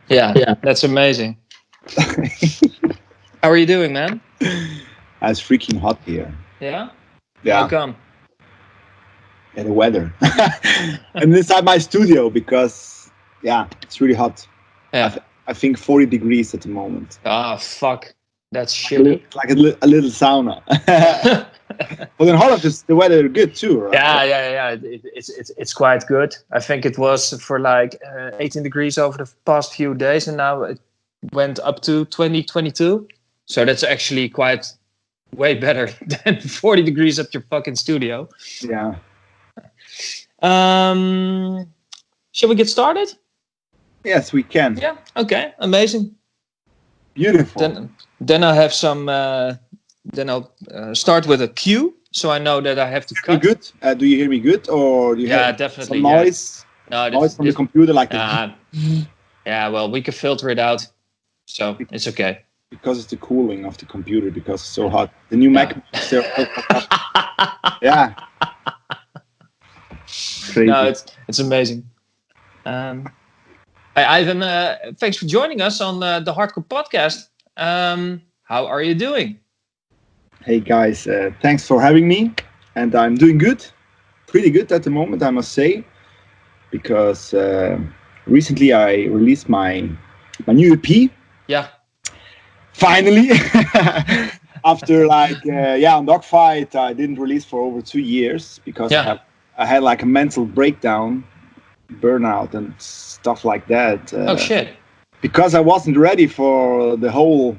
Yeah, that's amazing. How are you doing, man? It's freaking hot here. Yeah? Yeah. How come? And the weather. And inside my studio because, yeah, it's really hot. Yeah. I think 40 degrees at the moment. Ah, fuck. That's Like shitty. a little sauna. But in Holland, the weather is good too, right? Yeah. It's quite good. I think it was for like 18 degrees over the past few days, and now it went up to 22. So that's actually quite way better than 40 degrees at your fucking studio. Yeah. Shall we get started? Yes, we can. Yeah. Okay. Amazing. Beautiful. Then I have some. Then I'll start with a cue, so I know that I have to cut. Good? Do you hear me good, or do you hear definitely some noise? No, Noise from the computer, like yeah. Well, we can filter it out, so it's okay. Because it's the cooling of the computer, because it's so hot. The new Mac. Yeah. Crazy. No, it's amazing. Ivan, thanks for joining us on the Hardcore Podcast. How are you doing? Hey guys, thanks for having me, and I'm doing good, pretty good at the moment, I must say, because recently I released my new EP. Yeah. Finally, after on Dogfight, I didn't release for over 2 years because I had like a mental breakdown, burnout, and stuff like that. Oh shit! Because I wasn't ready for the whole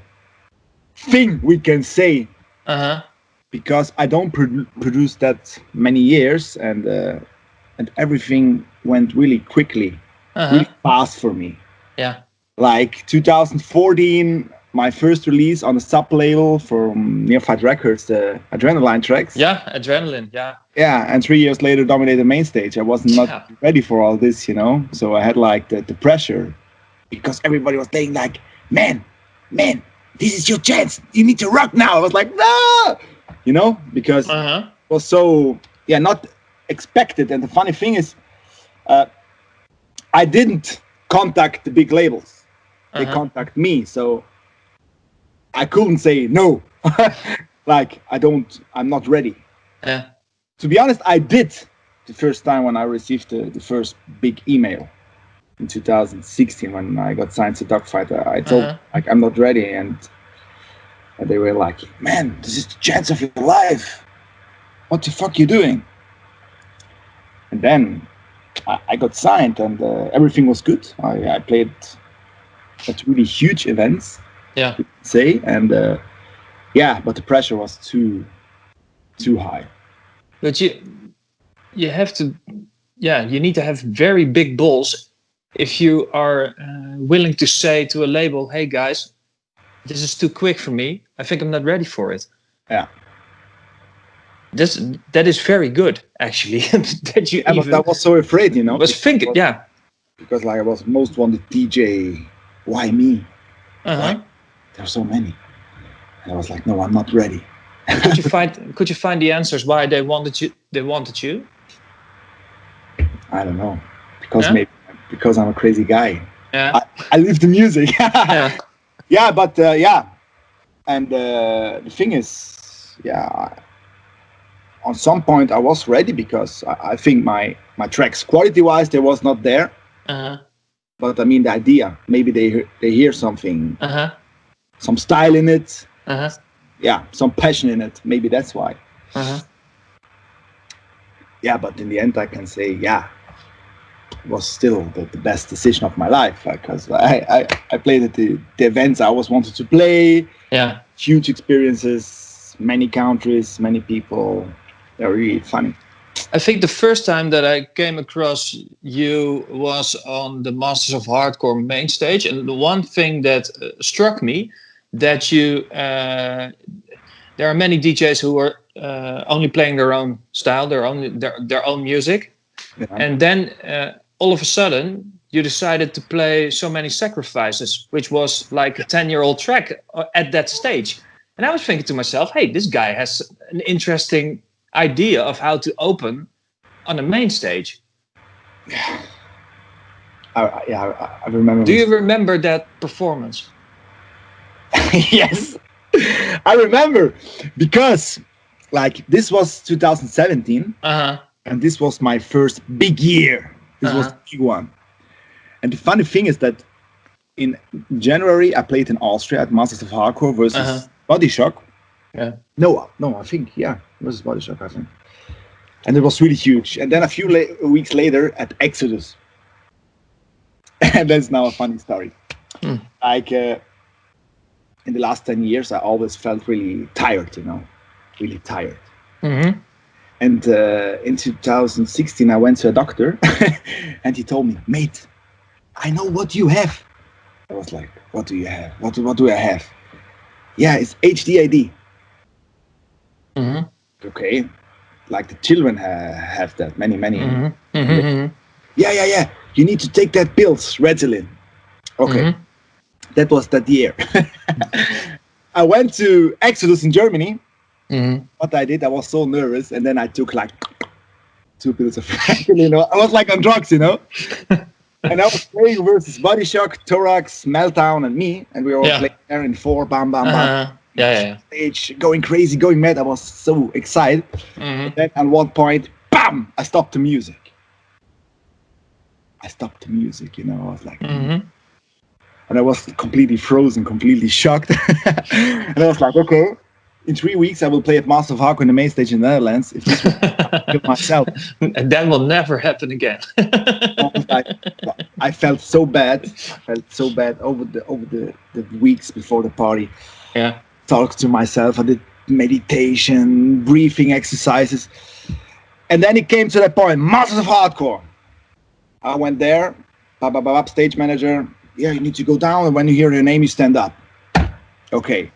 thing, we can say. Because I don't produce that many years, and everything went really quickly, really fast for me. Yeah. Like 2014, my first release on a sub label from Neophyte Records, the Adrenaline tracks. Yeah, Adrenaline. Yeah. Yeah, and 3 years later, Dominator MainStage. I was not ready for all this, So I had like the pressure, because everybody was saying like, man, this is your chance. You need to rock now. I was like, no, because it was so, not expected. And the funny thing is, I didn't contact the big labels. They contact me. So I couldn't say no. Like, I'm not ready. Yeah. To be honest, I did the first time when I received the first big email. In 2016, when I got signed to Dogfight, I told like I'm not ready, and they were like, "Man, this is the chance of your life. What the fuck you doing?" And then I got signed, and everything was good. I played at really huge events, say, and but the pressure was too high. But you have to, you need to have very big balls. If you are willing to say to a label, "Hey guys, this is too quick for me. I think I'm not ready for it." Yeah. That is very good, actually. That you but I was so afraid, Was thinking, because like I was most wanted DJ. Why me? Like, there are so many, and I was like, no, I'm not ready. Could you find the answers why they wanted you? I don't know, because I'm a crazy guy. Yeah. I live the music. But and the thing is, on some point I was ready, because I think my tracks, quality wise, they was not there. But I mean, the idea, maybe they hear something, some style in it, some passion in it. Maybe that's why. But in the end, I can say, it was still the best decision of my life, because I played at the events I always wanted to play. Yeah. Huge experiences, many countries, many people. They're really funny. I think the first time that I came across you was on the Masters of Hardcore MainStage, and the one thing that struck me, that you there are many DJs who are only playing their own style, their own music, and then all of a sudden you decided to play So Many Sacrifices, which was like a 10-year-old track at that stage. And I was thinking to myself, hey, this guy has an interesting idea of how to open on a main stage. I remember. Do you remember that performance? Yes, I remember, because like this was 2017, and this was my first big year. This was the big one. And the funny thing is that in January I played in Austria at Masters of Hardcore versus Body Shock. Yeah. No, I think versus Body Shock, I think. And it was really huge. And then a few weeks later at Exodus. And that's now a funny story. Like in the last 10 years, I always felt really tired, really tired. Mm-hmm. And in 2016, I went to a doctor and he told me, mate, I know what you have. I was like, what do you have? What do I have? Yeah, it's HDID. Mm-hmm. Okay. Like the children have that, many. Mm-hmm. Mm-hmm. Yeah. You need to take that pills, Redolin. Okay. Mm-hmm. That was that year. I went to Exodus in Germany. Mm-hmm. What I did, I was so nervous, and then I took like 2 pills of Redolin. I was like on drugs, And I was playing versus Body Shock, Thorax, Meltdown, and me, and we were all playing there in 4, bam. Yeah. Stage, going crazy, going mad. I was so excited. And then at one point, bam! I stopped the music. I was like, and I was completely frozen, completely shocked. And I was like, okay, in 3 weeks I will play at Master of Hardcore in the MainStage in the Netherlands. If this will kill myself, and that will never happen again. I felt so bad. Over the weeks before the party. Yeah. Talked to myself. I did meditation, breathing exercises, and then it came to that point. Masters of Hardcore. I went there. Stage manager. Yeah, you need to go down, and when you hear your name, you stand up. Okay.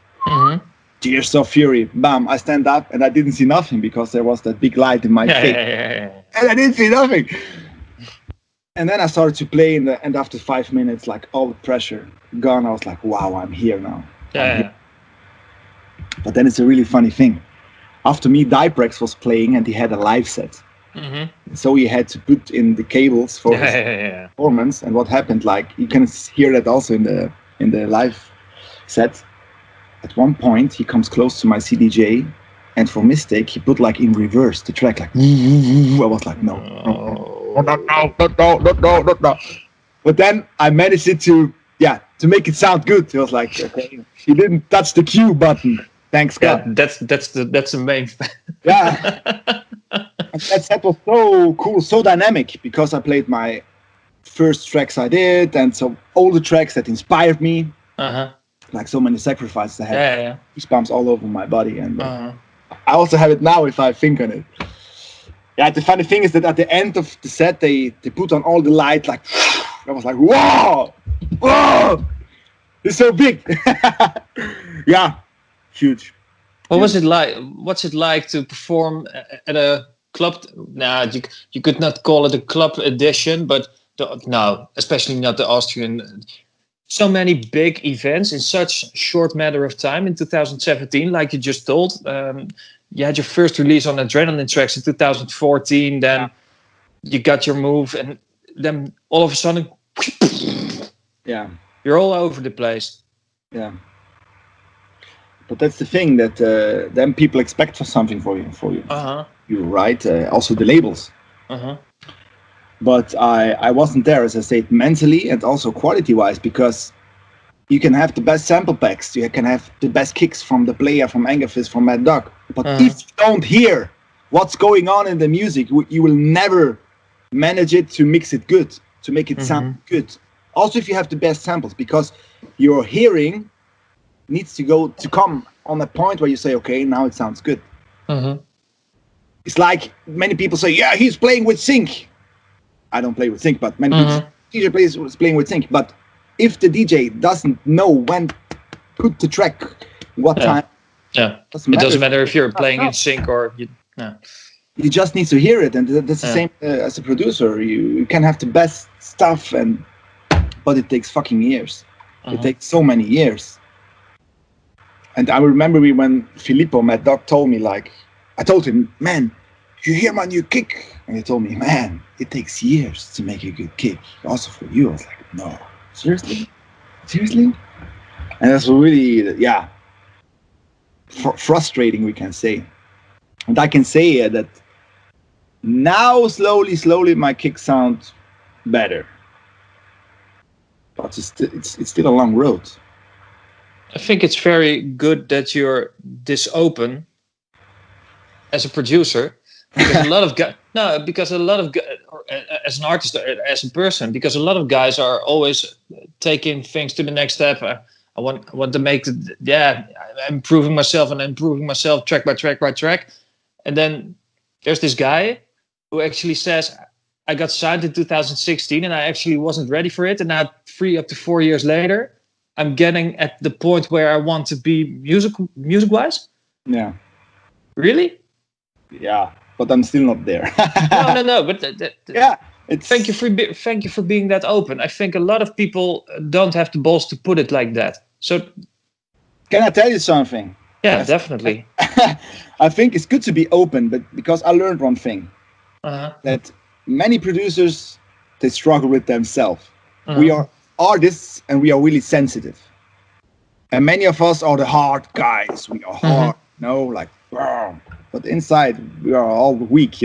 Tears of Fury. Bam! I stand up, and I didn't see nothing because there was that big light in my face, and I didn't see nothing. And then I started to play, and after 5 minutes, like all the pressure gone. I was like, wow, I'm here now. Yeah. But then it's a really funny thing. After me, Dyprex was playing and he had a live set. So he had to put in the cables for his performance. And what happened, like you can hear that also in the live set. At one point, he comes close to my CDJ, and for mistake, he put like in reverse the track, like I was like, no. But then I managed it to make it sound good. It was like, okay, he didn't touch the Q button. Thanks God. Yeah, that's the main. Yeah, that set was so cool, so dynamic, because I played my first tracks I did, and so all the tracks that inspired me. Like so many sacrifices I had. Goosebumps all over my body, and I also have it now if I think on it. Yeah, the funny thing is that at the end of the set, they put on all the light, like I was like, whoa, it's so big. Yeah. Huge. What's it like to perform at a club? Nah, you could not call it a club edition, but especially not the Austrian. So many big events in such short matter of time in 2017, like you just told. You had your first release on Adrenaline Tracks in 2014. Then you got your move, and then all of a sudden, you're all over the place. Yeah. But that's the thing that then people expect for something for you. You're right. Also the labels. But I wasn't there, as I said, mentally and also quality-wise, because you can have the best sample packs, you can have the best kicks from the player, from Angerfist, from Mad Dog. But if you don't hear what's going on in the music, you will never manage it to mix it good, to make it sound good. Also, if you have the best samples, because your hearing needs to come on a point where you say, okay, now it sounds good. It's like many people say, yeah, he's playing with sync. I don't play with sync, but many people DJ is playing with sync. But if the DJ doesn't know when to put the track, what time, it doesn't matter if you're playing in sync or you just need to hear it, and that's the same as a producer. You can have the best stuff, but it takes fucking years. It takes so many years. And I remember when Filippo, Mad Dog, told me, like, I told him, man, you hear my new kick? And he told me, man, it takes years to make a good kick. Also for you. I was like, no, seriously? And that's really, frustrating, we can say. And I can say that now slowly my kicks sound better. But it's still a long road. I think it's very good that you're this open as a producer, because a lot of guys, as an artist, as a person, because a lot of guys are always taking things to the next step. I want to make I'm improving myself track by track. And then there's this guy who actually says, I got signed in 2016 and I actually wasn't ready for it. And now 3 up to 4 years later, I'm getting at the point where I want to be music-wise. Yeah. Really? Yeah, but I'm still not there. No. But thank you for being that open. I think a lot of people don't have the balls to put it like that. So, can I tell you something? Yeah, definitely. I think it's good to be open, but because I learned one thing, that many producers, they struggle with themselves. We are artists and we are really sensitive. And many of us are the hard guys. We are hard, like, but inside we are all weak,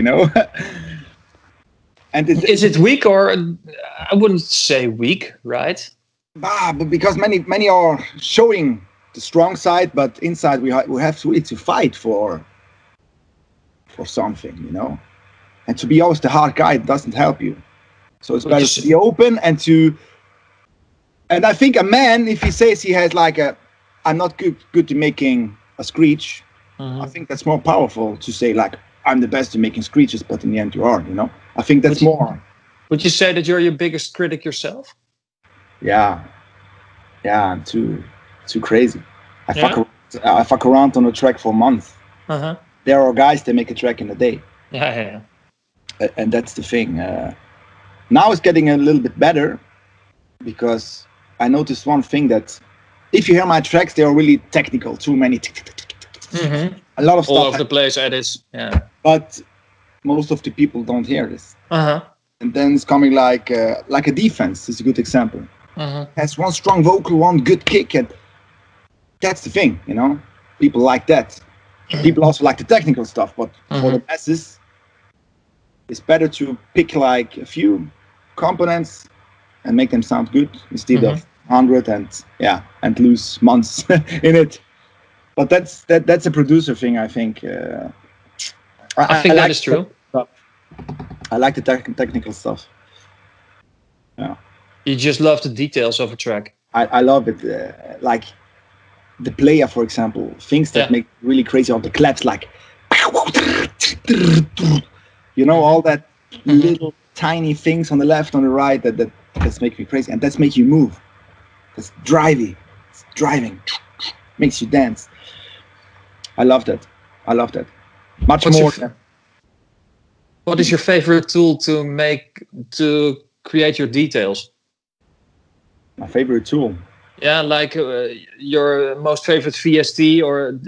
And is it weak, or I wouldn't say weak, right? But because many are showing the strong side, but inside we have really to fight for something, And to be always the hard guy doesn't help you. So it's better to be open and I think a man, if he says he has like I'm not good to making a screech, I think that's more powerful to say like I'm the best at making screeches, but in the end you are, I think that's more. Would you say that you're your biggest critic yourself? Yeah, I'm too crazy. I fuck around on a track for a month. There are guys that make a track in a day. Yeah. And that's the thing. Now it's getting a little bit better because I noticed one thing, that if you hear my tracks, they are really technical. Too many. A lot of stuff. All over the place edits. Yeah. But most of the people don't hear this. And then it's coming like a defense is a good example. Has one strong vocal, one good kick, and that's the thing, People like that. People also like the technical stuff, but for the masses, it's better to pick like a few components and make them sound good instead of 100 and lose months in it. But that's a producer thing, I think. I think that is true. I like the technical stuff. Yeah. You just love the details of a track. I love it. Like the player, for example, things that make really crazy on the claps, like all that little tiny things on the left, on the right that's make me crazy, and that's make you move. That's driving, makes you dance. I love that. Much more. What is your favorite tool to create your details? My favorite tool? Yeah, like your most favorite VST, or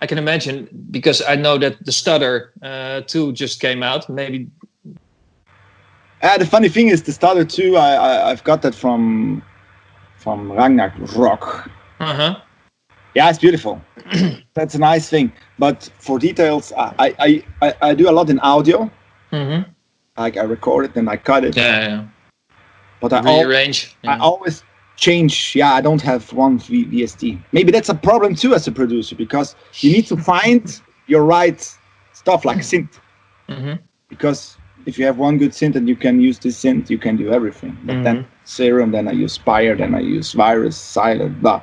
I can imagine, because I know that the Stutter 2 just came out. Maybe. The funny thing is, the Stutter 2, I've got that from Ragnarok. Yeah, it's beautiful. That's a nice thing. But for details, I do a lot in audio. Like I record it and I cut it. Yeah. But I rearrange. I always change. Yeah, I don't have one VST. Maybe that's a problem too as a producer, because you need to find your right stuff, like synth. Because if you have one good synth and you can use this synth, you can do everything. But then Serum, then I use Spire, then I use Virus, Silent, blah.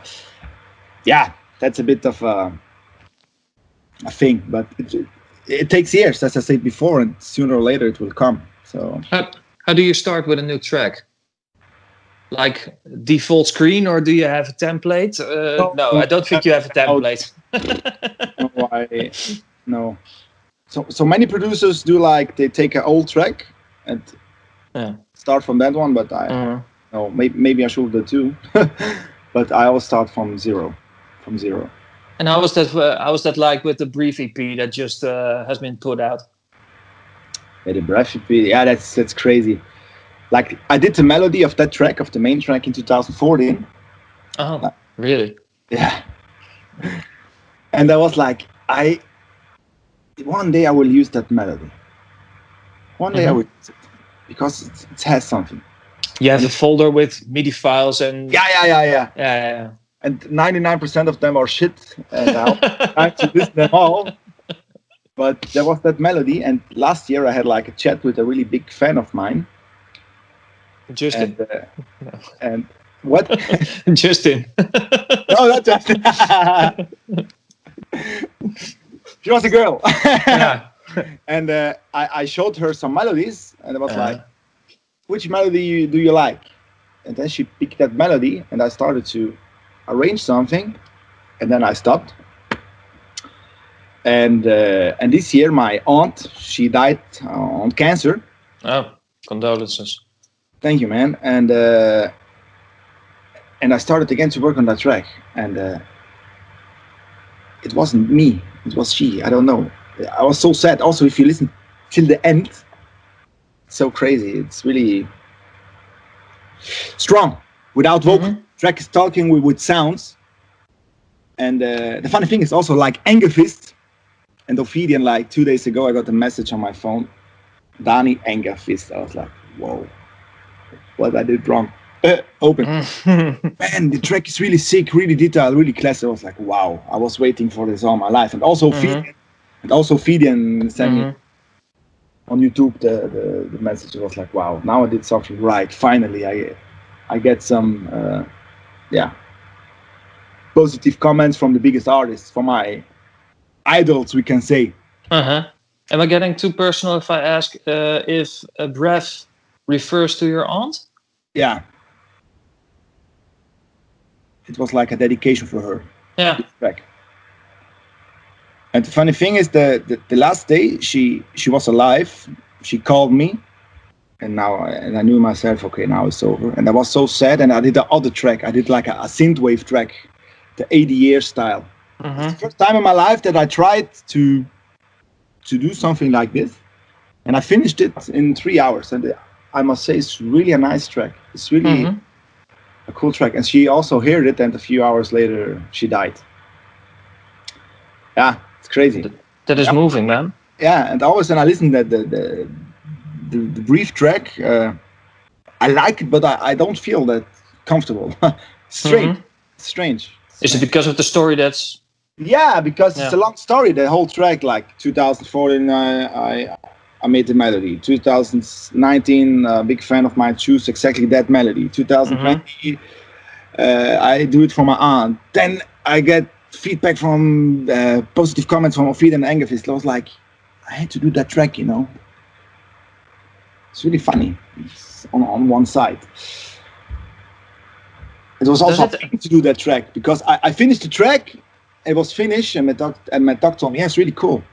Yeah, that's a bit of a thing, but it takes years, as I said before, and sooner or later it will come. So how do you start with a new track? Like default screen, or do you have a template? No, I don't think you have a template. No. So many producers do, like they take an old track and start from that one, but no, maybe I should do too. But I always start from zero. And how was that like with the brief EP that just has been put out? Yeah, the breath should be. Yeah, that's crazy. Like I did the melody of that track, of the main track, in 2014. Oh, really? Yeah. And I was like, one day I will use that melody. One day I will use it because it has something. You have a folder with MIDI files and yeah. And 99% of them are shit, and I have to listen them all. But there was that melody, and last year I had like a chat with a really big fan of mine. Justin. And what? Justin. No, not Justin. She was a girl. Yeah. And I showed her some melodies, and it was like, which melody do you like? And then she picked that melody, and I started to arrange something, and then I stopped. And this year, my aunt, she died on cancer. Oh, condolences. Thank you, man. And I started again to work on that track, and it wasn't me, it was she. I don't know. I was so sad. Also, if you listen till the end, it's so crazy. It's really strong without vocal. Track is talking with sounds. And the funny thing is also like Anger Fist and Ophidian. Like 2 days ago, I got a message on my phone, Dani Anger Fist. I was like, whoa, what I did wrong. Open. Man, the track is really sick, really detailed, really classy. I was like, wow, I was waiting for this all my life. And also Ophidian sent me on YouTube the message. I was like, wow, now I did something right. Finally, I get some positive comments from the biggest artists, from my idols, we can say. Am I getting too personal if I ask if a breath refers to your aunt? Yeah. It was like a dedication for her. Yeah. And the funny thing is the last day she was alive, she called me, and I knew myself, okay, now it's over. And I was so sad, and I did the other track. I did like a synthwave track, the 80-year style. It's the first time in my life that I tried to do something like this, and I finished it in 3 hours. And I must say, it's really a nice track. It's really a cool track. And she also heard it, and a few hours later, she died. Yeah, it's crazy. That is moving, man. Yeah, and always when I listen to the brief track, I like it, but I don't feel that comfortable. Strange. Is it because of the story that's... Yeah, because it's a long story, the whole track. Like 2014, I made the melody. 2019, a big fan of mine chose exactly that melody. 2020, I do it for my aunt. Then I get feedback from positive comments from Ophidian and Anger Fist. I was like, I had to do that track, you know. It's really funny. It's on one side. It was also fun to do that track because I finished the track. It was finished, and my doc told me, yeah, it's really cool.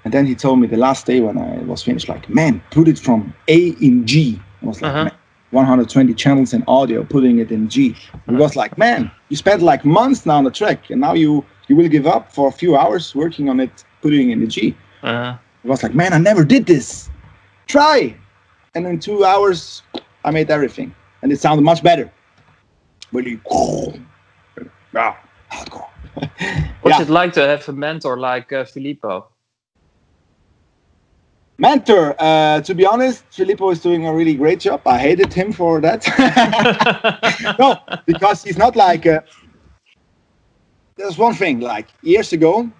And then he told me the last day when I was finished, like, man, put it from A in G. I was like, man, 120 channels in audio, putting it in G. It was like, man, you spent like months now on the track, and now you will give up for a few hours working on it, putting it in the G. It was like, man, I never did this. Try. And in 2 hours, I made everything, and it sounded much better. Really, hardcore. What's it like to have a mentor like Filippo? Mentor, to be honest, Filippo is doing a really great job. I hated him for that. No, because he's not like... there's one thing, like years ago,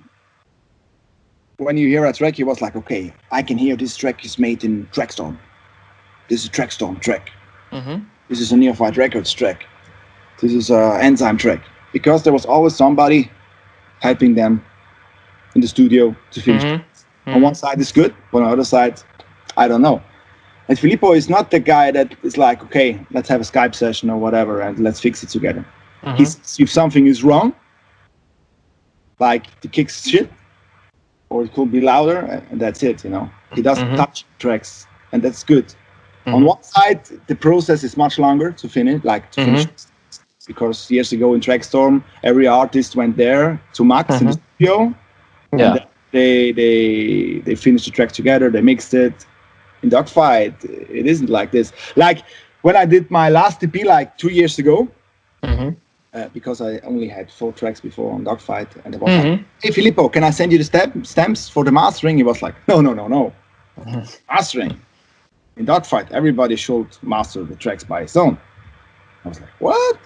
when you hear a track, he was like, okay, I can hear this track is made in Trackstorm. This is a Trackstorm track. This is a Neophyte Records track. This is an Enzyme track. Because there was always somebody helping them in the studio to finish. On one side it's good, on the other side, I don't know. And Filippo is not the guy that is like, okay, let's have a Skype session or whatever and let's fix it together. If something is wrong, like the kick's shit, or it could be louder, and that's it, you know. He doesn't touch tracks, and that's good. On one side, the process is much longer to finish, because years ago in Trackstorm, every artist went there to Max in the studio. Yeah. And they finished the track together, they mixed it, in Dogfight, it isn't like this. Like when I did my last EP like 2 years ago, because I only had 4 tracks before on Dogfight, and I was like, "Hey Filippo, can I send you the stamps for the mastering?" He was like, "No. Mastering in Dogfight, everybody should master the tracks by his own." I was like, "What?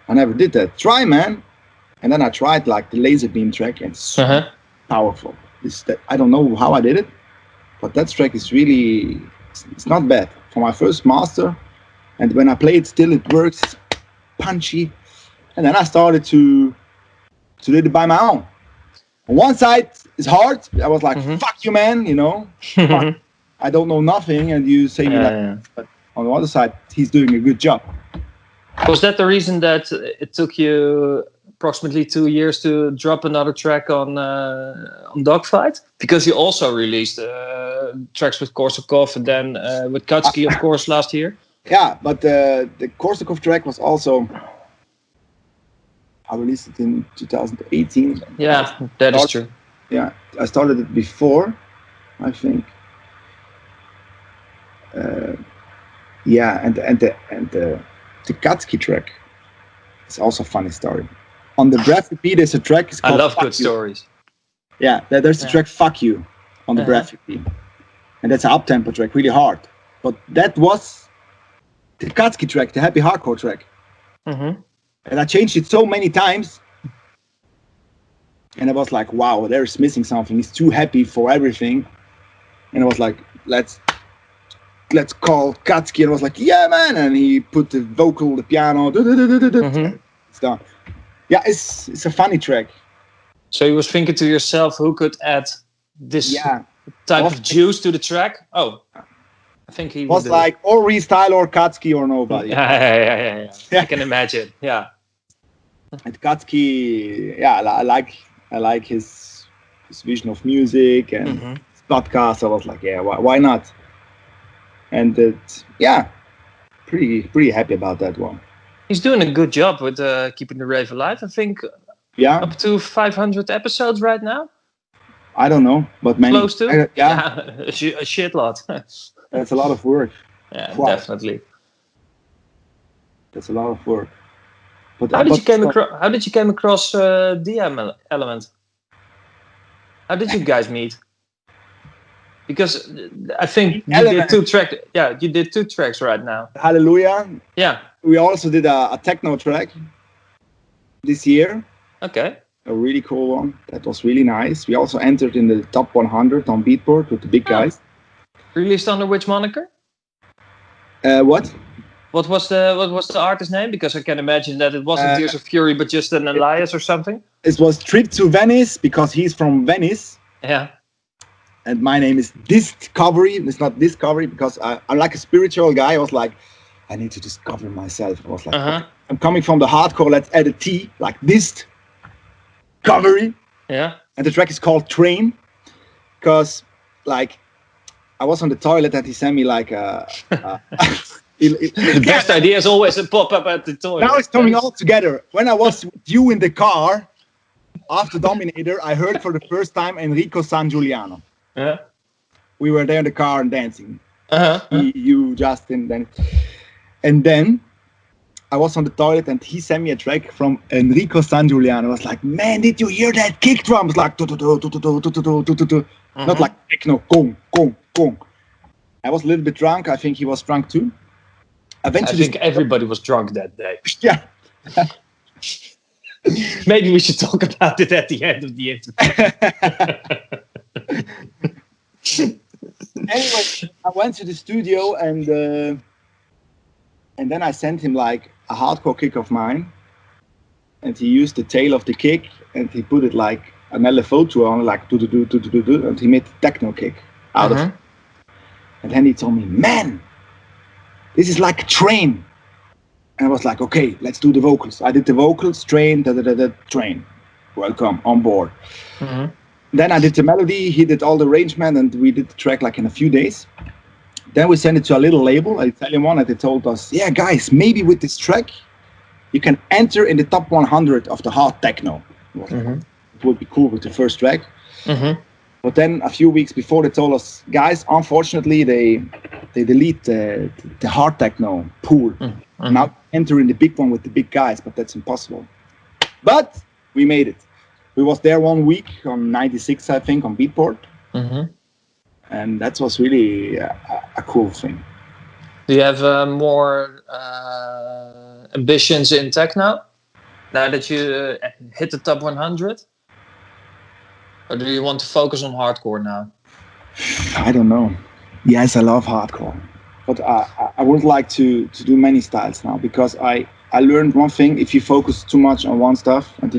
I never did that. Try, man." And then I tried like the laser beam track, and it's powerful. I don't know how I did it, but that track is really, it's not bad for my first master. And when I play it, still it works, it's punchy. And then I started to do it by my own. On one side, it's hard. I was like, "Fuck you, man," you know. I don't know nothing, and you say me that. But on the other side, he's doing a good job. Was that the reason that it took you approximately 2 years to drop another track on Dogfight? Because you also released tracks with Korsakoff and then with Kuski, of course, last year. Yeah, but the Korsakoff track was also, I released it in 2018. Yeah, that is true. Yeah, I started it before, I think. And the Kuski track is also a funny story. On the Breath EP, there's a track. I love good stories. Yeah, there's the track "Fuck You" on the Breath EP, and that's an up-tempo track, really hard. But that was the Kuski track, the happy hardcore track, and I changed it so many times, and I was like, "Wow, there's missing something. It's too happy for everything." And I was like, "Let's call Kuski," and I was like, "Yeah, man!" And he put the vocal, the piano, it's done. Yeah, it's a funny track. So you was thinking to yourself, who could add this type of juice to the track? Oh, I think he was like or Restyle or Kuski or nobody. Yeah. I can imagine. Yeah. And Kuski, I like his vision of music and his podcast. I was like, yeah, why not? And pretty happy about that one. He's doing a good job with keeping the rave alive. I think up to 500 episodes right now. I don't know, but many. Close to? A shit lot. That's a lot of work. Yeah, wow. Definitely. That's a lot of work. But how did you came across DM Element? How did you guys meet? Because I think you did 2 tracks. Yeah, you did 2 tracks right now. Hallelujah. Yeah. We also did a techno track this year. Okay. A really cool one. That was really nice. We also entered in the top 100 on Beatport with the big guys. Released under which moniker? What? What was the artist name? Because I can imagine that it wasn't Tears of Fury, but just an alias or something. It was Trip to Venice because he's from Venice. Yeah. And my name is Discovery. It's not Discovery because I'm like a spiritual guy. I was like, I need to discover myself. I was like, okay, I'm coming from the hardcore. Let's add a T, like Discovery. Yeah. And the track is called Train because, like, I was on the toilet and he sent me like the best idea is always a pop-up at the toilet. Now it's coming all together. When I was with you in the car after Dominator, I heard for the first time Enrico San Giuliano. Yeah. We were there in the car and dancing. You, Justin, then. And then I was on the toilet and he sent me a track from Enrico San Giuliano. I was like, man, did you hear that kick drums? Like, not like techno, gong, gong, gong. I was a little bit drunk. I think he was drunk too. Eventually, I think everybody was drunk that day. Yeah. Maybe we should talk about it at the end of the interview. Anyway, I went to the studio and then I sent him like a hardcore kick of mine, and he used the tail of the kick and he put it like an LFO to on, like do, and he made the techno kick out of it. And then he told me, man, this is like a train. And I was like, okay, let's do the vocals. I did the vocals, train, train. Welcome on board. Then I did the melody, he did all the arrangement, and we did the track like in a few days. Then we sent it to a little label, an Italian one, and they told us, yeah, guys, maybe with this track, you can enter in the top 100 of the hard techno. It would be cool with the first track. But then a few weeks before, they told us, guys, unfortunately, they delete the hard techno pool. Now entering the big one with the big guys, but that's impossible. But we made it. We was there 1 week on 96, I think, on Beatport. And that was really a cool thing. Do you have more ambitions in techno now that you hit the top 100? Or do you want to focus on hardcore now? I don't know. Yes, I love hardcore. But I would like to do many styles now, because I learned one thing: if you focus too much on one stuff, and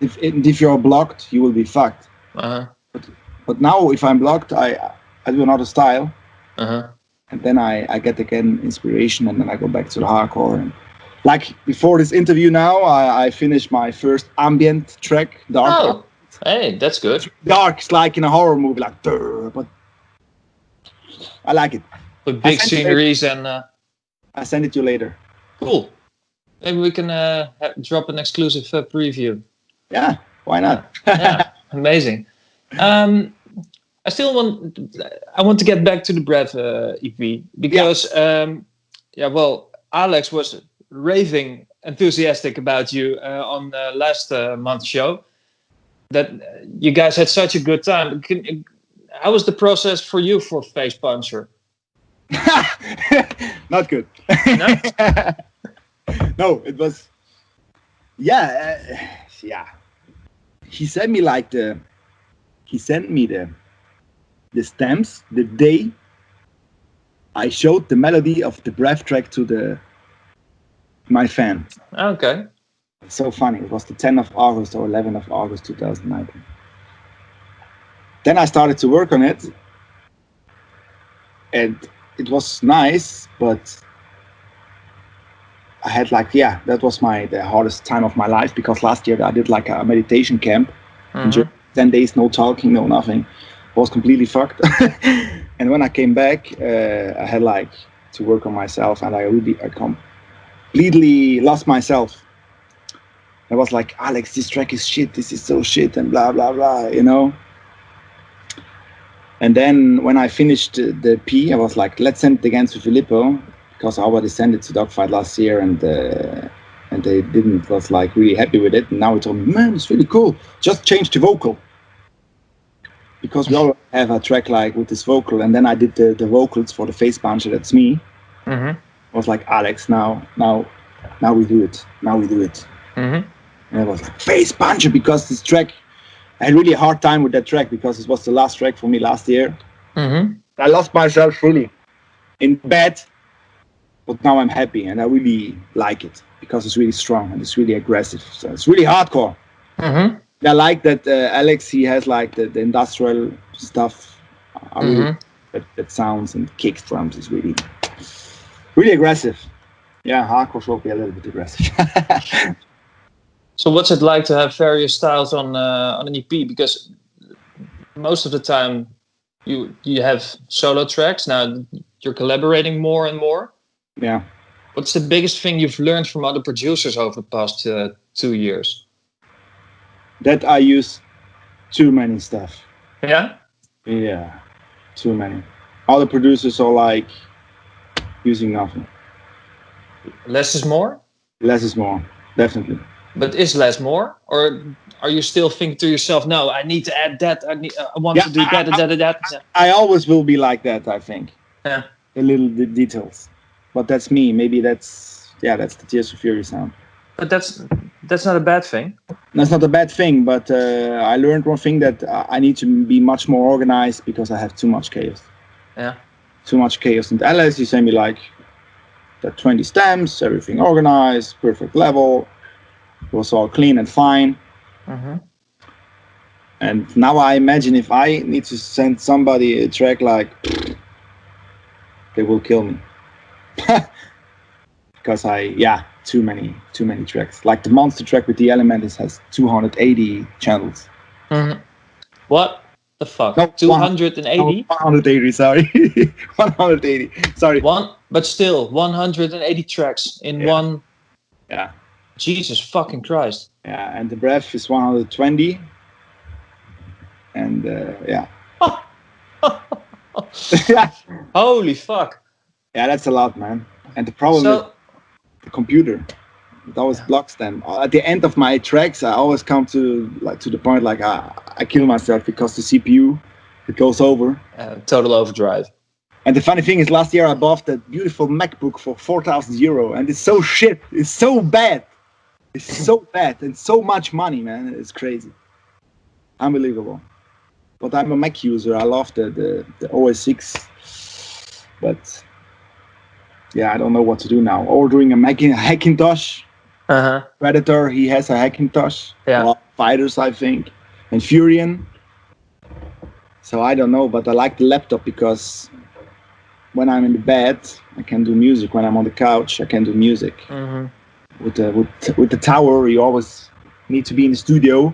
if you're blocked, you will be fucked. But now, if I'm blocked, I do another style, and then I get again inspiration, and then I go back to the hardcore. And like before this interview now, I finished my first ambient track, Dark. Oh, hey, that's good. Dark, it's like in a horror movie, like, but I like it. With big sceneries and... I send it to you later. Cool. Maybe we can drop an exclusive preview. Yeah, why not? Yeah, amazing. I want to get back to the Breath EP, because Alex was raving enthusiastic about you on last month's show, that you guys had such a good time. How was the process for you for Face Puncher? Not good. No? No, it was. Yeah. He sent me the stems the day I showed the melody of the Breath track to my fan. Okay. It's so funny. It was the 10th of August or 11th of August 2019. Then I started to work on it, and it was nice, but I had that was the hardest time of my life, because last year I did like a meditation camp. 10 days, no talking, no nothing. I was completely fucked. And when I came back, I had to work on myself, and I completely lost myself. I was like, Alex, this track is shit, this is so shit, and blah, blah, blah, you know? And then when I finished the P, I was like, let's send it again to Filippo, because I already sent it to Dogfight last year, and they was really happy with it. And now he told me, man, it's really cool. Just change the vocal. Because we all have a track with this vocal, and then I did the vocals for the Face Puncher, that's me. I was like, Alex, now we do it. Now we do it. And I was like, Face Puncher, because this track, I had really a hard time with that track, because it was the last track for me last year. I lost myself really in bed, but now I'm happy, and I really like it, because it's really strong and it's really aggressive. So it's really hardcore. I like that Alex, he has the industrial stuff. Really, that sounds and kick drums is really, really aggressive. Yeah, hardcore will be a little bit aggressive. So what's it like to have various styles on an EP? Because most of the time you have solo tracks. Now you're collaborating more and more. Yeah. What's the biggest thing you've learned from other producers over the past 2 years? That I use too many stuff. Yeah? Yeah, too many. Other producers are using nothing. Less is more? Less is more, definitely. But is less more? Or are you still thinking to yourself, no, I need to add that, I want to do that. I always will be like that, I think. Yeah. The little details. But that's me. Maybe that's the Tears of Fury sound. But that's not a bad thing. That's not a bad thing, but I learned one thing, that I need to be much more organized, because I have too much chaos. Yeah. Too much chaos. And Alex, he sent me the 20 stems, everything organized, perfect level. It was all clean and fine. And now I imagine if I need to send somebody a track they will kill me. Because too many tracks. Like the monster track with the Element has 280 channels. What the fuck? No, 280? 180, sorry. 180, sorry. But still, 180 tracks in one. Yeah. Jesus fucking Christ. Yeah, and the Breath is 120. and yeah. Holy fuck! Yeah, that's a lot, man. And the problem is the computer. It always blocks them. At the end of my tracks, I always come to the point I kill myself because the CPU it goes over. Total overdrive. And the funny thing is, last year I bought that beautiful MacBook for €4,000, and it's so shit. It's so bad. It's so bad and so much money, man. It's crazy, unbelievable. But I'm a Mac user. I love the OS 6, but yeah, I don't know what to do now. Ordering a Hackintosh. Predator, he has a Hackintosh. Yeah. Fighters, I think, and Furion. So I don't know, but I like the laptop because when I'm in the bed, I can do music. When I'm on the couch, I can do music. With the tower, you always need to be in the studio.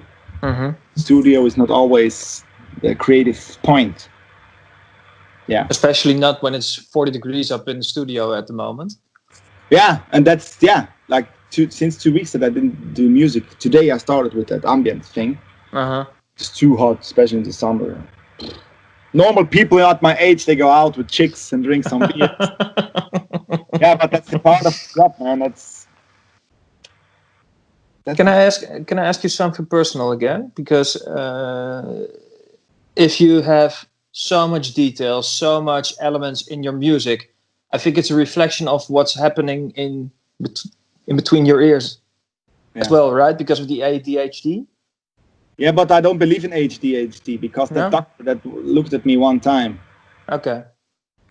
Studio is not always the creative point. Yeah. Especially not when it's 40 degrees up in the studio at the moment. Yeah, and that's like since 2 weeks that I didn't do music. Today I started with that ambient thing. It's too hot, especially in the summer. Normal people at my age, they go out with chicks and drink some beer. Yeah, but that's the part of the job, man. That's Can I ask you something personal again? Because if you have so much detail, so much elements in your music, I think it's a reflection of what's happening in between your ears as well, right? Because of the ADHD. Yeah, but I don't believe in ADHD because the doctor that looked at me one time. Okay.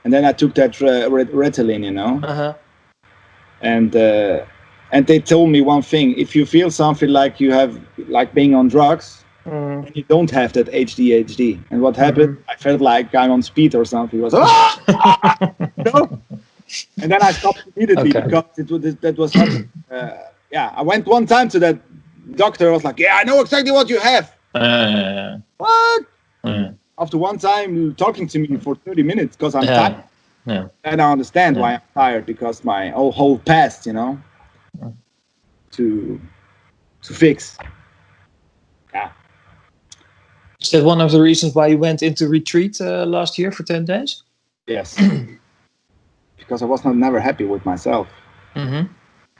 And then I took that Ritalin, you know. And they told me one thing: if you feel something like you have, like being on drugs, and you don't have that ADHD. And what happened? I felt like I'm on speed or something. It was no. And then I stopped immediately because that was not. I went one time to that doctor. I was like, "Yeah, I know exactly what you have." What? After one time talking to me for 30 minutes because I'm tired. Yeah. And I understand why I'm tired because my whole past, you know, to fix. Yeah. Is that one of the reasons why you went into retreat last year for 10 days? Yes. Because I was never happy with myself.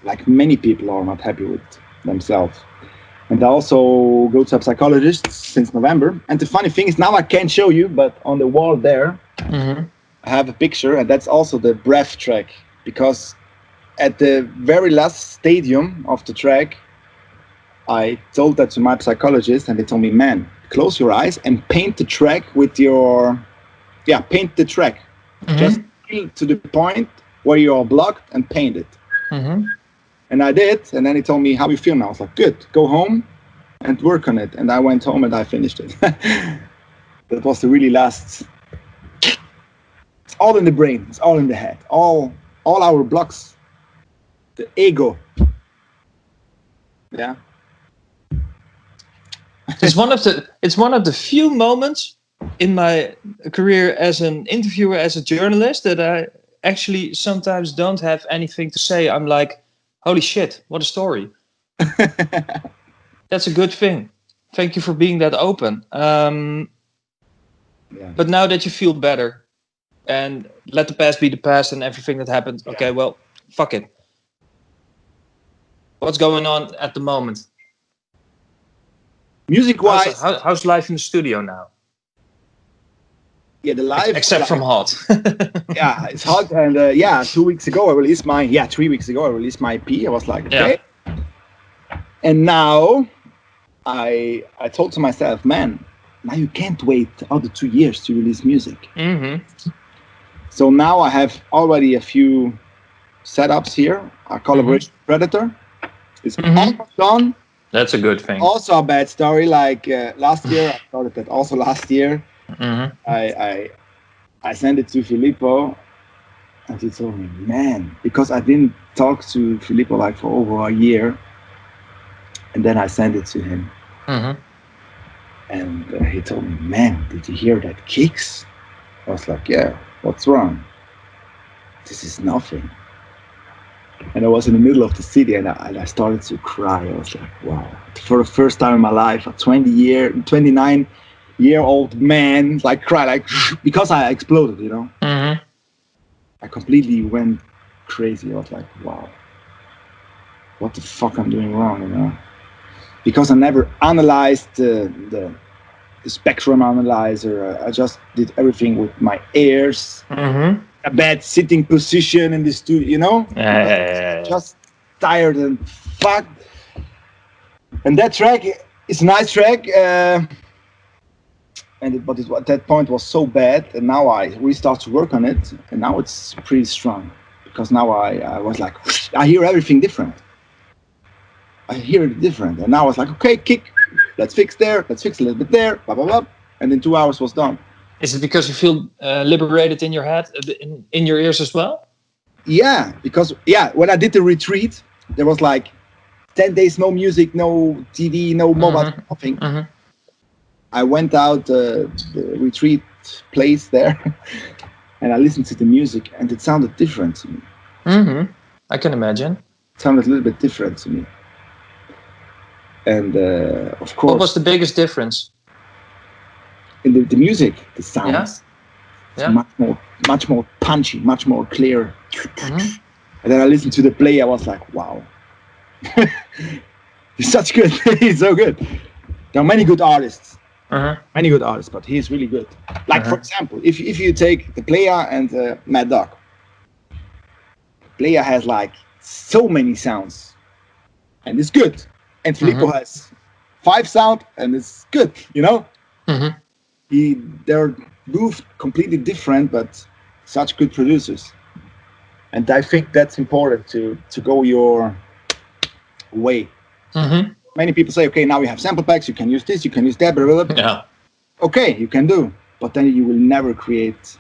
Like many people are not happy with themselves. And I also go to a psychologist since November. And the funny thing is, now I can't show you, but on the wall there, I have a picture, and that's also the breath track. Because at the very last stadium of the track, I told that to my psychologist, and they told me, "Man, close your eyes and paint the track with your, paint the track. Just to the point where you are blocked and paint it." And I did, and then he told me, "How you feel now?" I was like, "Good, go home and work on it." And I went home and I finished it. That was the really last. It's all in the brain, it's all in the head, all our blocks, the ego. Yeah. It's one of the few moments in my career as an interviewer, as a journalist, that I actually sometimes don't have anything to say. I'm like, holy shit, what a story. That's a good thing. Thank you for being that open. But now that you feel better and let the past be the past and everything that happened, okay, well, fuck it. What's going on at the moment? Music-wise, how's life in the studio now? Yeah, the live. Except from hot. Yeah, it's hot. And 2 weeks ago I released 3 weeks ago I released my EP. I was like, okay. And now I told to myself, man, now you can't wait other 2 years to release music. So now I have already a few setups here. A collaboration with Predator. It's almost done. That's a good thing. Also a bad story. Like last year, I started that also last year. I sent it to Filippo, and he told me, man, because I didn't talk to Filippo like for over a year, and then I sent it to him, and he told me, man, did you hear that kicks? I was like, yeah, what's wrong? This is nothing. And I was in the middle of the city, and I started to cry. I was like, wow. For the first time in my life, at 29, year-old man like cry like because I exploded, you know. I completely went crazy. I was like, wow, what the fuck I'm doing wrong, you know? Because I never analyzed the spectrum analyzer. I just did everything with my ears. A bad sitting position in the studio, you know. Just tired and fucked. And that track is a nice track. But at that point was so bad, and now I restart to work on it, and now it's pretty strong, because now I was like, I hear everything different. I hear it different, and now I was like, okay, kick, let's fix there, let's fix a little bit there, blah blah blah, and in 2 hours was done. Is it because you feel liberated in your head, in your ears as well? Yeah, because when I did the retreat, there was like 10 days no music, no TV, no mobile, nothing. I went out the retreat place there, and I listened to the music, and it sounded different to me. I can imagine. It sounded a little bit different to me. And of course... What was the biggest difference? In the music, the sounds. Yeah. Much more punchy, much more clear. And then I listened to the play, I was like, wow. He's such good. He's so good. There are many good artists. Many good artists, but he's really good. Like, for example, if you take the player and Mad Dog. Player has like so many sounds, and it's good. And Filippo has 5 sound, and it's good, you know? They're both completely different, but such good producers. And I think that's important to go your way. Many people say, okay, now we have sample packs, you can use this, you can use that, blah, blah, blah. Yeah. Okay, you can do, but then you will never create.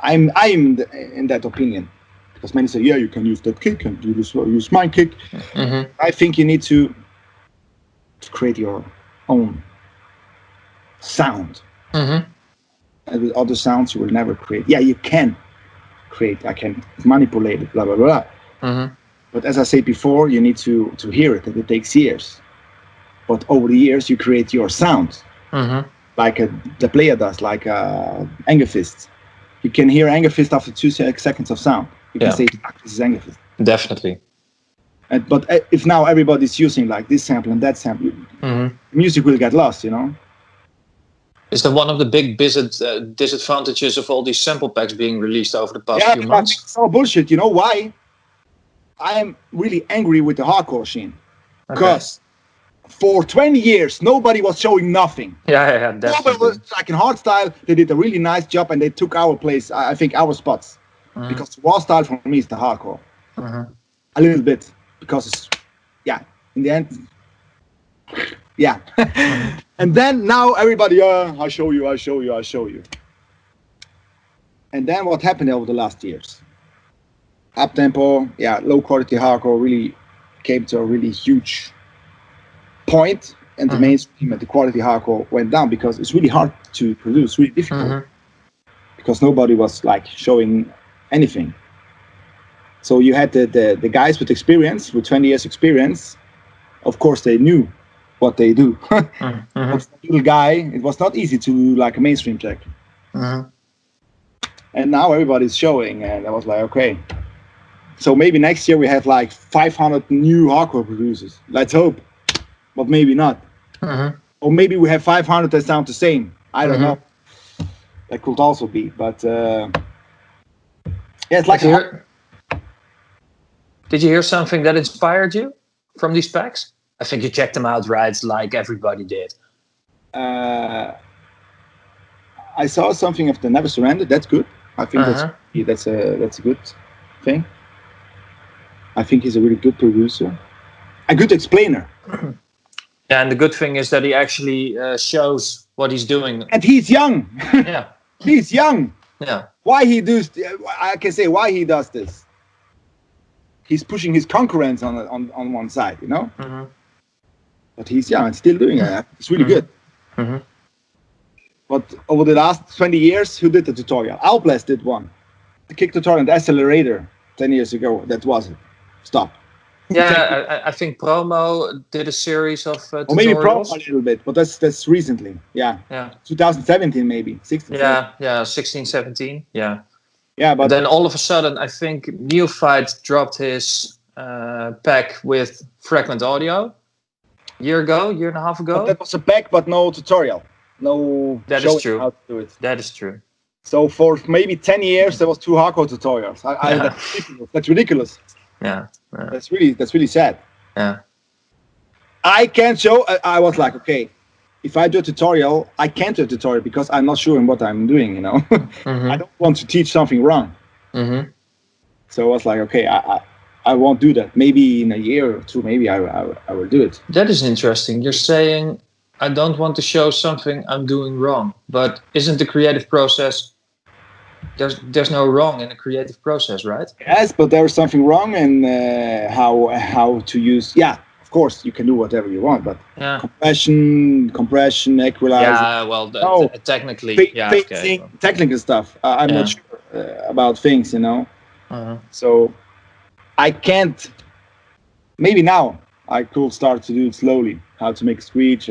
I'm in that opinion, because many say, yeah, you can use that kick and do this, use my kick. I think you need to create your own sound. And with other sounds, you will never create. Yeah, you can create. I can manipulate it, blah blah blah. But as I said before, you need to hear it, and it takes years. But over the years, you create your sound, like the player does, like Angerfist. You can hear Angerfist after 2 seconds of sound. You can say, this is Angerfist. Definitely. But if now everybody's using like this sample and that sample, music will get lost, you know? Is that one of the big disadvantages of all these sample packs being released over the past few months? It's all bullshit. You know why? I am really angry with the hardcore scene. Because for 20 years, nobody was showing nothing. Yeah, definitely. Nobody was, like in hardstyle, they did a really nice job, and they took our place, I think our spots. Because raw style for me is the hardcore. A little bit. Because it's, in the end, and then now everybody, I show you. And then what happened over the last years? Up-tempo, low quality hardcore really came to a really huge point, and the mainstream and the quality hardcore went down, because it's really hard to produce, really difficult, because nobody was like showing anything. So you had the guys with experience, with 20 years experience. Of course, they knew what they do. But the little guy, it was not easy to do like a mainstream track. And now everybody's showing, and I was like, okay. So maybe next year we have like 500 new hardcore producers. Let's hope, but maybe not. Or maybe we have 500 that sound the same. I don't know. That could also be, but it's like. Did you hear something that inspired you from these packs? I think you checked them out, right? Like everybody did. I saw something of the Never Surrender. That's good. I think that's a good thing. I think he's a really good producer, a good explainer. Yeah, and the good thing is that he actually shows what he's doing. And he's young. Yeah, he's young. Yeah. Why he does? I can say why he does this. He's pushing his concurrents on one side, you know. But he's young and still doing it. It's really good. But over the last 20 years, who did the tutorial? Alpine did one. The kick tutorial and the accelerator 10 years ago. That was it. Stop. Yeah, I think Promo did a series of Or maybe Pro a tutorials. little bit, but that's recently. Yeah. Yeah. 2017 maybe, 16. 17. Yeah, 16, 17. Yeah. Yeah, And but then all of a sudden, I think Neophyte dropped his pack with Fragment Audio year and a half ago. that was a pack, but no tutorial, no That is showing true. how to do it. That is true. So for maybe 10 years, there was 2 hardcore tutorials. Yeah. That's ridiculous. Yeah. That's really sad. Yeah. I can't show. I was like, okay, if I do a tutorial, I can't do a tutorial because I'm not sure in what I'm doing. I don't want to teach something wrong. Mm-hmm. So I was like, okay, I won't do that. Maybe in a year or two, maybe I will do it. That is interesting. You're saying I don't want to show something I'm doing wrong, but isn't the creative process? There's no wrong in a creative process, right? Yes, but there is something wrong in how to use. Yeah, of course you can do whatever you want, but compression, equalizer. Yeah, well, technically, okay. Technical stuff. I'm not sure about things, So I can't. Maybe now I could start to do it slowly, how to make screech.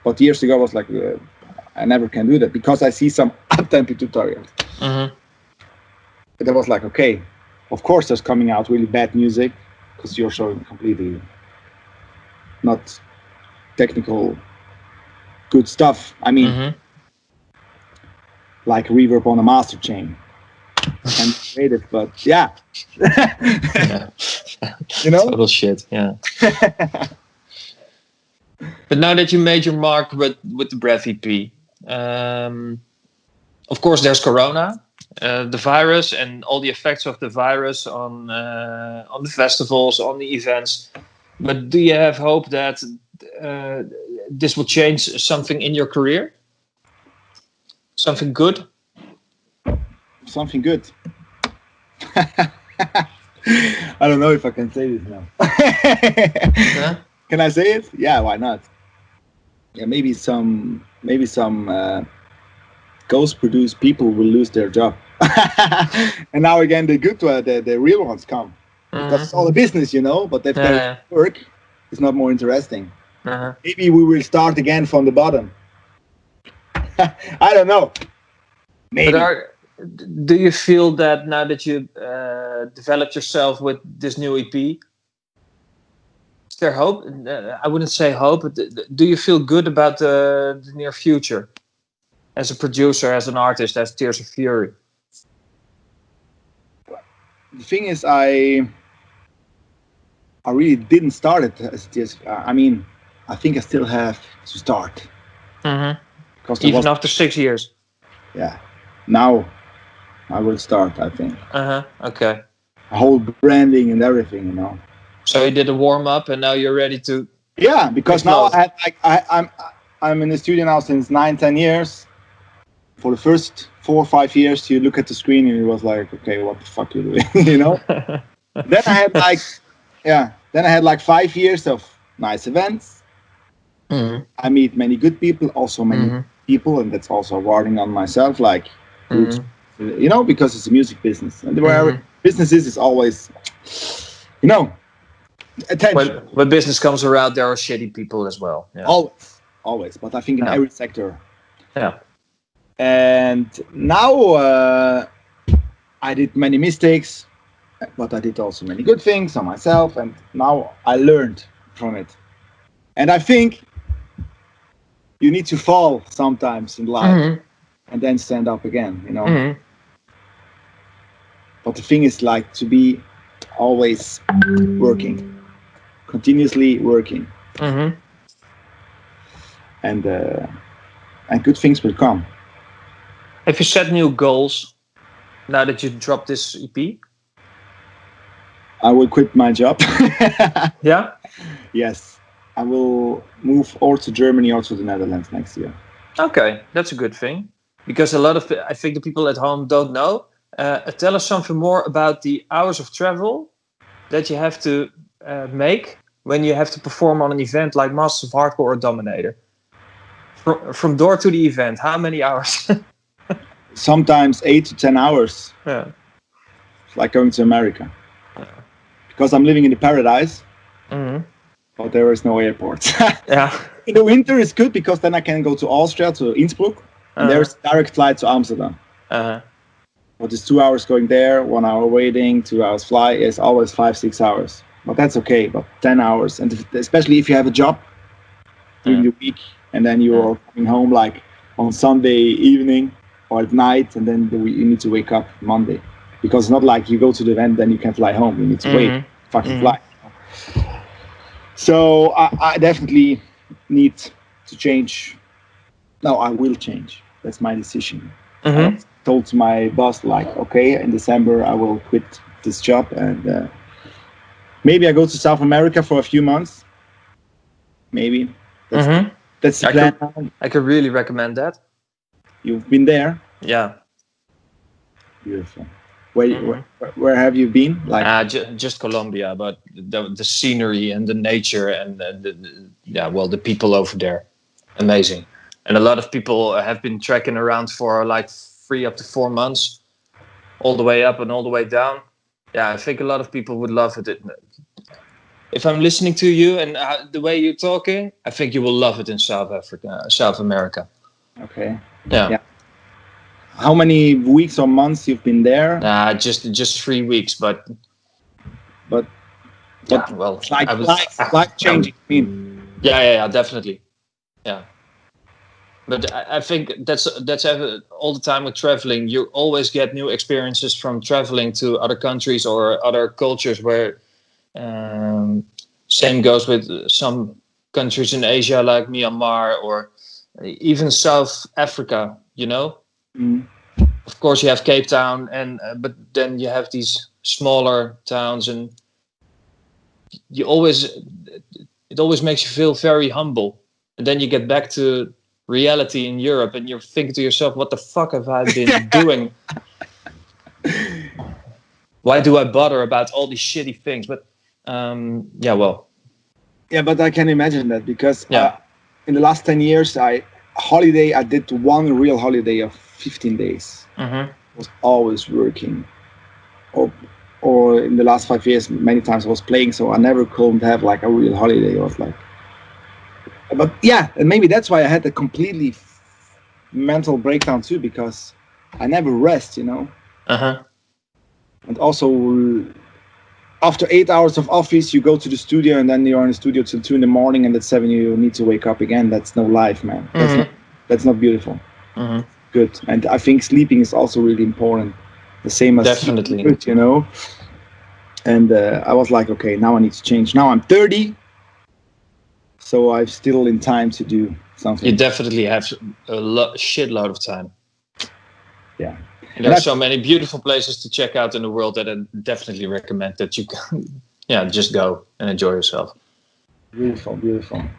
But years ago I was like, I never can do that because I see some up-tempo tutorials. But I was like, okay, of course there's coming out really bad music because you're showing completely not technical good stuff. I mean, like reverb on a master chain. And creative, but yeah. Total shit. Yeah. But now that you made your mark with the Breath EP, of course there's Corona, the virus, and all the effects of the virus on the festivals, on the events. But do you have hope that this will change something in your career? Something good? Something good. I don't know if I can say this now. Can I say it? Yeah, why not? Yeah, maybe some ghost-produced people will lose their job, and now again the good the real ones come. Because it's all a business, But if their work is not more interesting, maybe we will start again from the bottom. I don't know. Maybe. But do you feel that now that you developed yourself with this new EP, is there hope? I wouldn't say hope, but do you feel good about the near future as a producer, as an artist, as Tears of Fury? The thing is, I really didn't start it as Tears. I mean, I think I still have to start. Because even after 6 years. Yeah. Now I will start, I think. Okay. A whole branding and everything, So you did a warm up, and now you're ready to. Yeah, because explode. Now I'm in the studio now since 9-10 years. For the first 4 or 5 years, you look at the screen and it was like, okay, what the fuck you doing, Then I had like 5 years of nice events. I meet many good people, also many people, and that's also rewarding on myself, like. Because it's a music business, and where business is always, attention. When business comes around, there are shitty people as well. Yeah. Always. But I think in every sector. Yeah. And now I did many mistakes, but I did also many good things on myself, and now I learned from it. And I think you need to fall sometimes in life. And then stand up again, But the thing is, like, to be always working, continuously working, and good things will come. Have you set new goals now that you dropped this EP? I will quit my job. Yeah. Yes, I will move or to Germany or to the Netherlands next year. Okay, that's a good thing. Because I think the people at home don't know. Tell us something more about the hours of travel that you have to make when you have to perform on an event like Masters of Hardcore or Dominator. From door to the event, how many hours? Sometimes 8 to 10 hours. Yeah. It's like going to America. because I'm living in the paradise, Mm-hmm. but there is no airport. Yeah. In the winter, it's good because then I can go to Austria, to Innsbruck, and there's direct flight to Amsterdam. But it's 2 hours going there, 1 hour waiting, 2 hours fly. It's always 5-6 hours, but that's okay. But 10 hours, and especially if you have a job during the week, and then you're coming home like on Sunday evening or at night, and then you need to wake up Monday, because it's not like you go to the event then you can fly home. You need to wait, fucking fly. So I definitely need to change. No, I will change. That's my decision. I told to my boss, like, okay, in December I will quit this job, and maybe I go to South America for a few months. Maybe that's the plan. I could really recommend that. You've been there? Yeah. Beautiful. Where have you been? Like just Colombia, but the scenery and the nature and the people over there, amazing. And a lot of people have been trekking around for like 3 up to 4 months, all the way up and all the way down. Yeah, I think a lot of people would love it. If I'm listening to you and the way you're talking, I think you will love it in South America. Okay. Yeah. How many weeks or months you've been there? Just 3 weeks, but well, life changing. Yeah, definitely. Yeah. But I think that's all the time with traveling. You always get new experiences from traveling to other countries or other cultures. Where same goes with some countries in Asia, like Myanmar or even South Africa. You know, of course you have Cape Town, but then you have these smaller towns, and it always makes you feel very humble. And then you get back to reality in Europe, and you're thinking to yourself, what the fuck have I been doing? Why do I bother about all these shitty things? But but I can imagine that, because in the last 10 years I did one real holiday of 15 days. I was always working, or in the last 5 years many times I was playing, so I never could have like a real holiday. I was like, but and maybe that's why I had a completely mental breakdown too, because I never rest, you know. And also after 8 hours of office, you go to the studio, and then you're in the studio till 2 a.m, and at 7 you need to wake up again. That's no life, man. That's not beautiful. Good. And I think sleeping is also really important, the same as definitely good, you know. And I was like, okay, now I need to change. Now I'm 30. So I'm still in time to do something. You definitely have a shitload of time. Yeah. And there's so many beautiful places to check out in the world that I definitely recommend that you can, just go and enjoy yourself. Beautiful.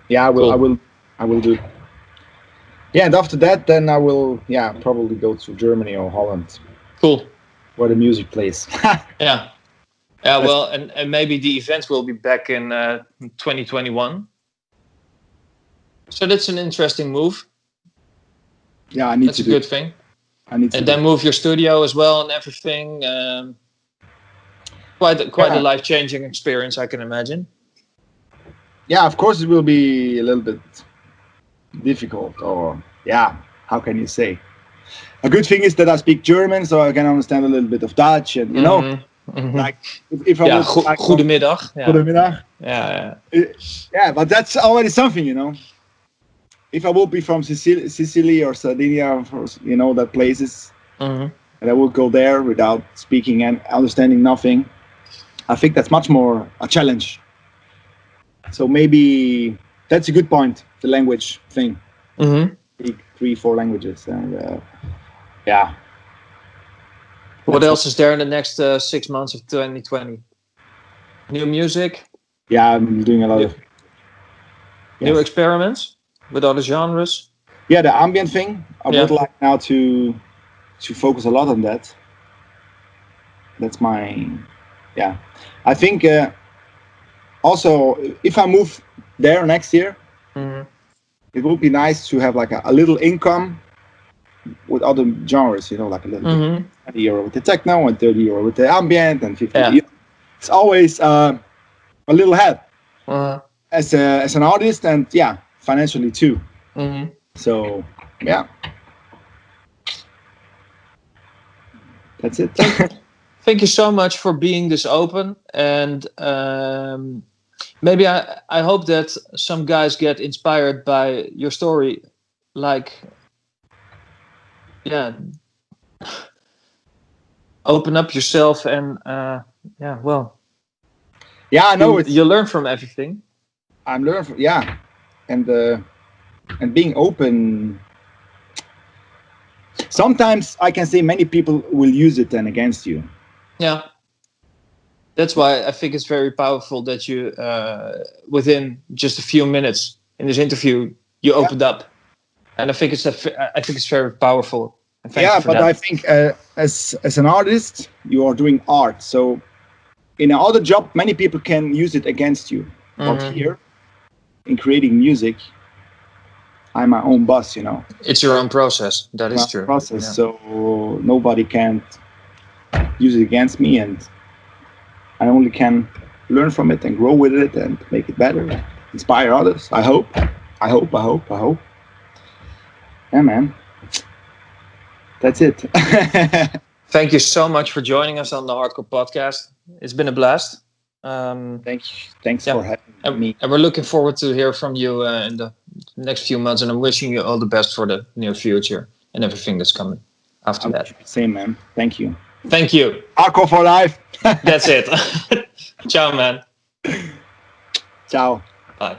Yeah, I will do. Yeah, and after that, then I will, probably go to Germany or Holland. Cool. Where the music plays. Yeah. Yeah, well, and maybe the event will be back in 2021. So that's an interesting move. Yeah, that's a good thing. And then move your studio as well and everything. Quite a life-changing experience, I can imagine. Yeah, of course it will be a little bit difficult, or how can you say? A good thing is that I speak German, so I can understand a little bit of Dutch, and you know, like if I would like, goedemiddag. Goedemiddag. Yeah. But that's already something, you know. If I would be from Sicily or Sardinia, or, you know, that places, and I would go there without speaking and understanding nothing, I think that's much more a challenge. So maybe that's a good point, the language thing. Speak 3-4 languages, and What else is there in the next 6 months of 2020? New music? Yeah, I'm doing a lot of new experiments with other genres. Yeah, the ambient thing. I would like now to focus a lot on that. That's my I think also if I move there next year, it would be nice to have like a little income with other genres, you know, like a little bit €20 with the techno and €30 with the ambient and 50 it's always a little help Uh-huh. as an artist, and financially too. Mm-hmm. So yeah, that's it. Thank you so much for being this open, and maybe I hope that some guys get inspired by your story, like open up yourself and I know you learn from everything. I'm learning from, and being open. Sometimes I can say many people will use it then against you. Yeah, that's why I think it's very powerful that you within just a few minutes in this interview you opened up, and I think it's very powerful. And thank you for but that. I think as an artist you are doing art, so in another job many people can use it against you. But here in creating music, I'm my own boss, It's your own process. That is true. Process, so nobody can use it against me, and I only can learn from it and grow with it and make it better, inspire others. I hope. Yeah, man. That's it. Thank you so much for joining us on the Hardcore Podcast. It's been a blast. Thanks for having me. And we're looking forward to hear from you in the next few months. And I'm wishing you all the best for the near future and everything that's coming after that. Same, man. Thank you. Thank you. Hardcore for life. That's it. Ciao, man. Ciao. Bye.